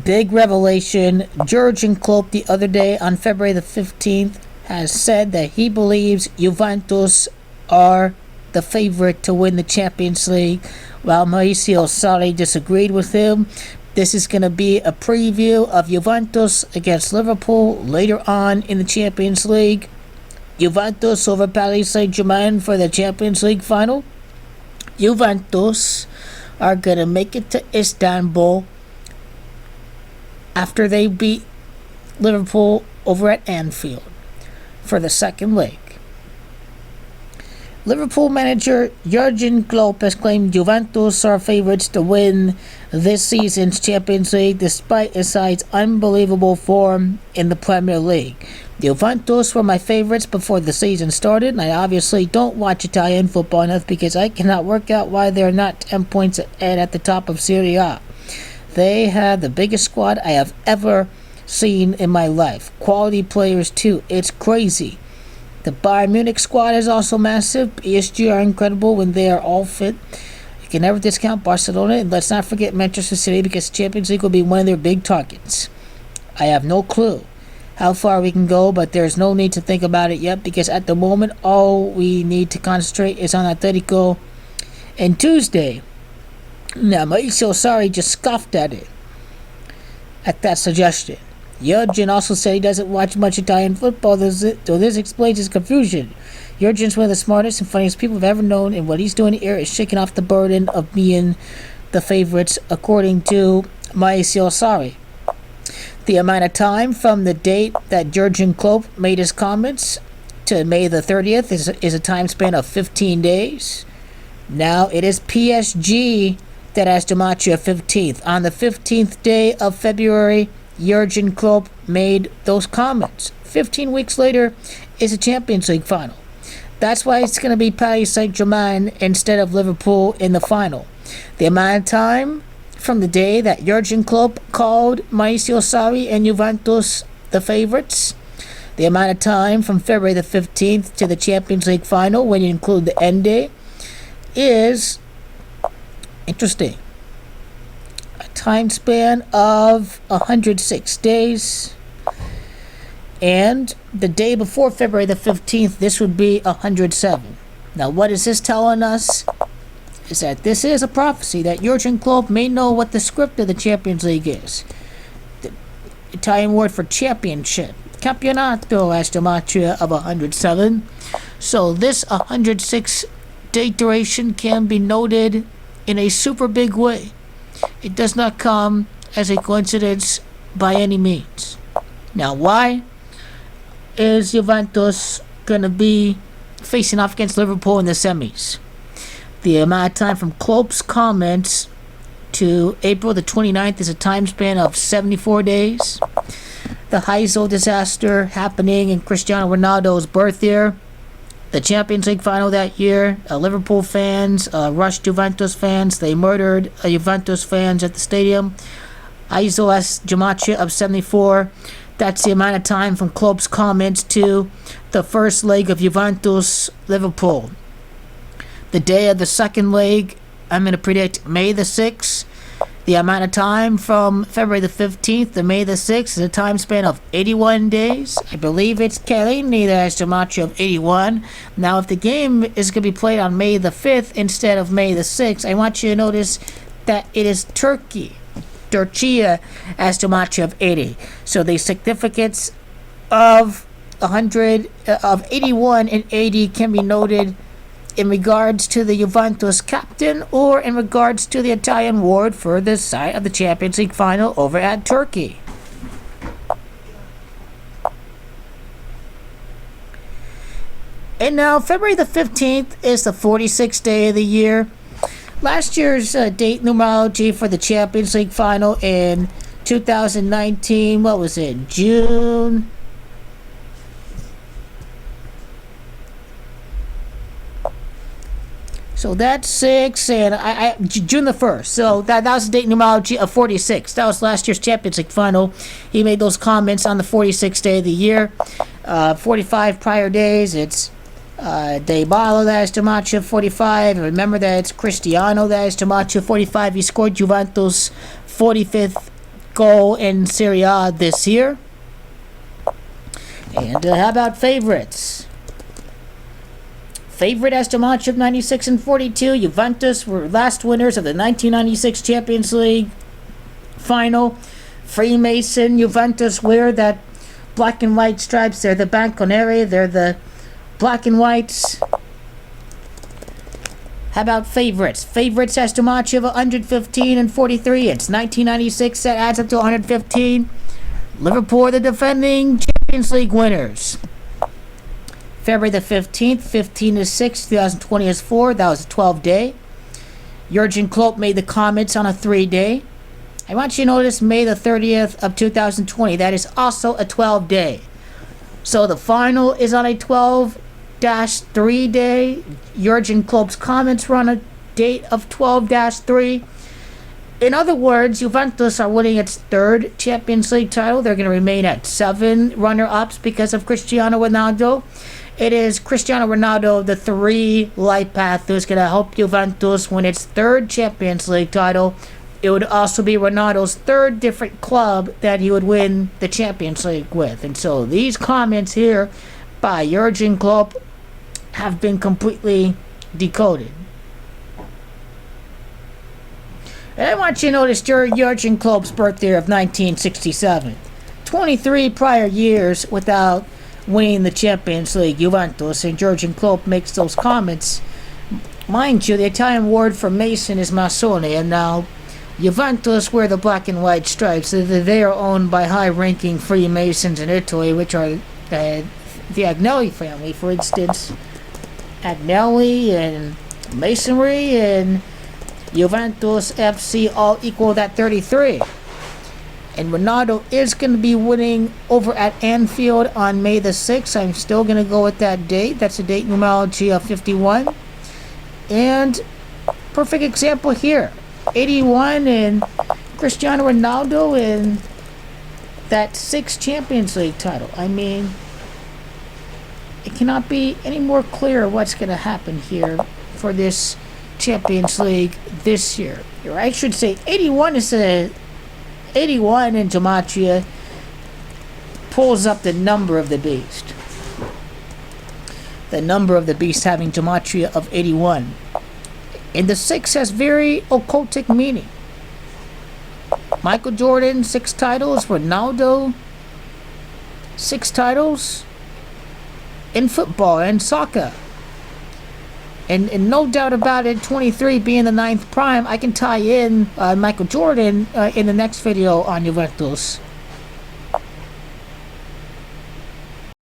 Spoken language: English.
Big revelation. Jurgen Klopp the other day on February the 15th has said that he believes Juventus are the favorite to win the Champions League, while Maurizio Sarri disagreed with him. This is going to be a preview of Juventus against Liverpool later on in the Champions League. Juventus over Paris Saint-Germain for the Champions League final. Juventus are going to make it to Istanbul after they beat Liverpool over at Anfield for the second leg. Liverpool manager Jurgen Klopp has claimed Juventus are favorites to win this season's Champions League despite his side's unbelievable form in the Premier League. Juventus were my favorites before the season started, and I obviously don't watch Italian football enough because I cannot work out why they're not 10 points ahead at the top of Serie A. They have the biggest squad I have ever seen in my life. Quality players too. It's crazy. The Bayern Munich squad is also massive. PSG are incredible when they are all fit. You can never discount Barcelona, and let's not forget Manchester City because the Champions League will be one of their big targets. I have no clue how far we can go, but there's no need to think about it yet because at the moment all we need to concentrate is on Atletico and Tuesday. Now, Maurizio Sarri just scoffed at that suggestion. Jurgen also said he doesn't watch much Italian football, so this explains his confusion. Jurgen's one of the smartest and funniest people I've ever known, and what he's doing here is shaking off the burden of being the favorites, according to Maurizio Sarri. The amount of time from the date that Jurgen Klopp made his comments to May the 30th is a time span of 15 days. Now it is PSG that has Gematria 15th. On the 15th day of February, Jurgen Klopp made those comments. 15 weeks later is a Champions League final. That's why it's going to be Paris Saint-Germain instead of Liverpool in the final. The amount of time from the day that Jurgen Klopp called Maurizio Sarri and Juventus the favorites, the amount of time from February the 15th to the Champions League final, when you include the end day, is interesting. A time span of 106 days. And the day before February the 15th, this would be 107. Now, what is this telling us? Is that this is a prophecy that Jurgen Klopp may know what the script of the Champions League is. The Italian word for championship. Campionato has gematria of 107. So this 106-day duration can be noted in a super big way. It does not come as a coincidence by any means. Now, why is Juventus going to be facing off against Liverpool in the semis? The amount of time from Klopp's comments to April the 29th is a time span of 74 days. The Heysel disaster happening in Cristiano Ronaldo's birth year. The Champions League final that year. Liverpool fans rushed Juventus fans. They murdered Juventus fans at the stadium. Heysel has gematria of 74. That's the amount of time from Klopp's comments to the first leg of Juventus-Liverpool. The day of the second leg, I'm going to predict May the 6th. The amount of time from February the 15th to May the 6th is a time span of 81 days. I believe it's Chiellini that has gematria of 81. Now, if the game is going to be played on May the 5th instead of May the 6th, I want you to notice that it is Turkey. Turchia has gematria of 80. So the significance of 81 and 80 can be noted in regards to the Juventus captain or in regards to the Italian ward for the site of the Champions League final over at Turkey. And now February the 15th is the 46th day of the year. Last year's date numerology for the Champions League final in 2019, what was it, June? So that's 6 and June the 1st. So that was the date numerology of 46. That was last year's Champions League final. He made those comments on the 46th day of the year. 45 prior days, it's Dybala that has gematria 45. Remember that it's Cristiano that has gematria 45. He scored Juventus' 45th goal in Serie A this year. And how about favorites? Favorite as to match of 96 and 42. Juventus were last winners of the 1996 Champions League final. Freemason, Juventus wear that black and white stripes. They're the Bianconeri. They're the black and whites. How about favorites? Favorites as to match of 115 and 43. It's 1996. That adds up to 115. Liverpool are the defending Champions League winners. February the 15th, 15 is 6, 2020 is 4. That was a 12-day. Jurgen Klopp made the comments on a 3-day. I want you to notice May the 30th of 2020. That is also a 12-day. So the final is on a 12-3 day. Jurgen Klopp's comments were on a date of 12-3. In other words, Juventus are winning its third Champions League title. They're going to remain at 7 runner-ups because of Cristiano Ronaldo. It is Cristiano Ronaldo, the 3 life path, who's going to help Juventus win its third Champions League title. It would also be Ronaldo's third different club that he would win the Champions League with. And so these comments here by Jurgen Klopp have been completely decoded. And I want you to notice Jurgen Klopp's birthday of 1967. 23 prior years without winning the Champions League, Juventus, and Jurgen Klopp makes those comments. Mind you, the Italian word for Mason is Masone, and now Juventus wear the black and white stripes. They are owned by high-ranking Freemasons in Italy, which are the Agnelli family, for instance. Agnelli and Masonry and Juventus FC all equal that 33. And Ronaldo is going to be winning over at Anfield on May the 6th. I'm still going to go with that date. That's the date numerology of 51. And perfect example here. 81 and Cristiano Ronaldo in that 6th Champions League title. I mean, it cannot be any more clear what's going to happen here for this Champions League this year. Or I should say 81 is a 81 in Gematria pulls up the number of the beast. The number of the beast having Gematria of 81. And the 6 has very occultic meaning. Michael Jordan, 6 titles. Ronaldo, 6 titles in football and soccer. And no doubt about it, 23 being the 9th prime, I can tie in Michael Jordan in the next video on Juventus.